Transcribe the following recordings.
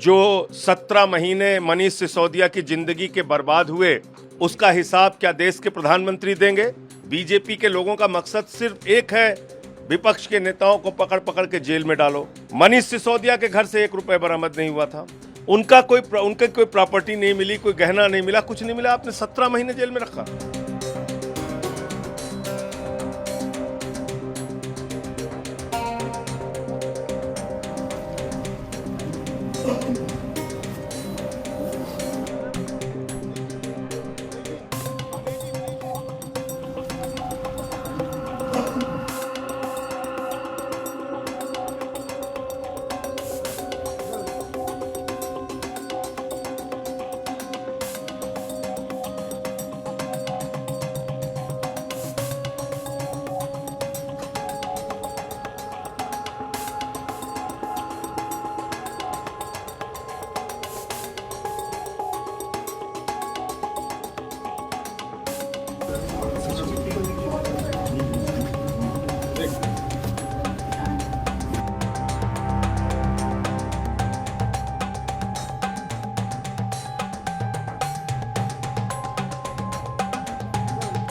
जो 17 महीने मनीष सिसोदिया की जिंदगी के बर्बाद हुए, उसका हिसाब क्या देश के प्रधानमंत्री देंगे? बीजेपी के लोगों का मकसद सिर्फ एक है, विपक्ष के नेताओं को पकड़ पकड़ के जेल में डालो। मनीष सिसोदिया के घर से 1 रुपए बरामद नहीं हुआ था, उनका कोई प्रॉपर्टी नहीं मिली, कोई गहना नहीं मिला, कुछ नहीं मिला, आपने 17 महीने जेल में रखा।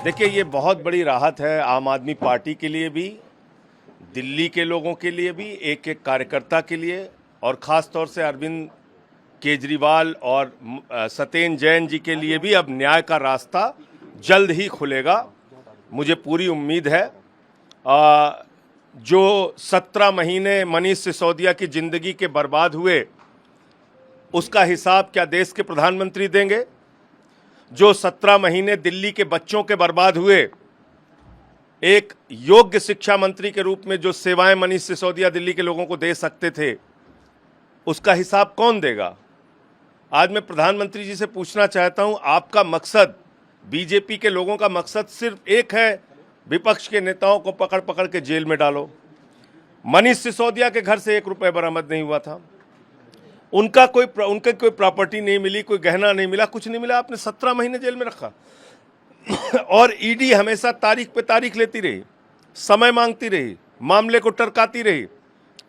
देखिए, ये बहुत बड़ी राहत है आम आदमी पार्टी के लिए भी, दिल्ली के लोगों के लिए भी, एक एक कार्यकर्ता के लिए, और ख़ास तौर से अरविंद केजरीवाल और सत्येंद्र जैन जी के लिए भी अब न्याय का रास्ता जल्द ही खुलेगा, मुझे पूरी उम्मीद है। जो 17 महीने मनीष सिसोदिया की ज़िंदगी के बर्बाद हुए, उसका हिसाब क्या देश के प्रधानमंत्री देंगे? जो 17 महीने दिल्ली के बच्चों के बर्बाद हुए, एक योग्य शिक्षा मंत्री के रूप में जो सेवाएं मनीष सिसोदिया दिल्ली के लोगों को दे सकते थे, उसका हिसाब कौन देगा? आज मैं प्रधानमंत्री जी से पूछना चाहता हूं, आपका मकसद, बीजेपी के लोगों का मकसद सिर्फ एक है, विपक्ष के नेताओं को पकड़ पकड़ के जेल में डालो। मनीष सिसोदिया के घर से 1 रुपए बरामद नहीं हुआ था, उनका कोई प्रॉपर्टी नहीं मिली, कोई गहना नहीं मिला, कुछ नहीं मिला, आपने 17 महीने जेल में रखा। और ईडी हमेशा तारीख पे तारीख लेती रही, समय मांगती रही, मामले को टरकाती रही।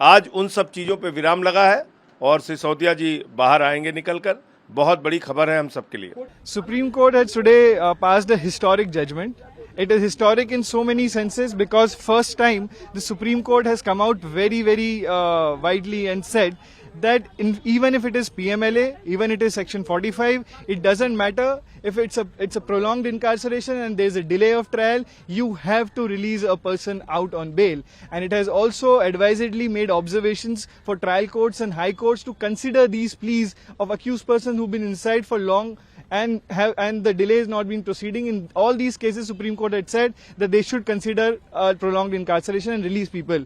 आज उन सब चीज़ों पे विराम लगा है और सिसोदिया जी बाहर आएंगे निकलकर। बहुत बड़ी खबर है हम सब के लिए। Supreme Court has today passed a historic judgment. It is historic in so many senses because first time the Supreme Court has come out very widely and said that even if it is PMLA, even it is Section 45, it doesn't matter if it's a prolonged incarceration and there's a delay of trial, you have to release a person out on bail. And it has also advisedly made observations for trial courts and high courts to consider these pleas of accused persons who've been inside for long and the delay has not been proceeding. In all these cases, Supreme Court had said that they should consider prolonged incarceration and release people.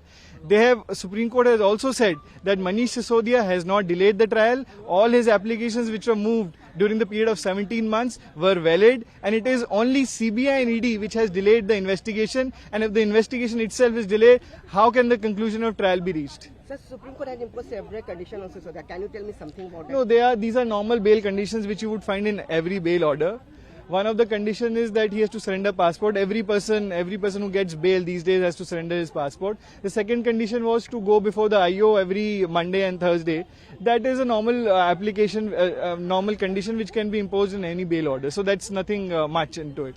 Supreme Court has also said that Manish Sisodia has not delayed the trial. All his applications which were moved during the period of 17 months were valid, and it is only CBI and ED which has delayed the investigation. And if the investigation itself is delayed, how can the conclusion of trial be reached? Sir, Supreme Court has imposed several conditions on Sisodia. Can you tell me something about that? No, these are normal bail conditions which you would find in every bail order. One of the conditions is that he has to surrender passport. Every person who gets bail these days has to surrender his passport. The second condition was to go before the IO every Monday and Thursday. That is a normal normal condition which can be imposed in any bail order. So that's nothing much into it.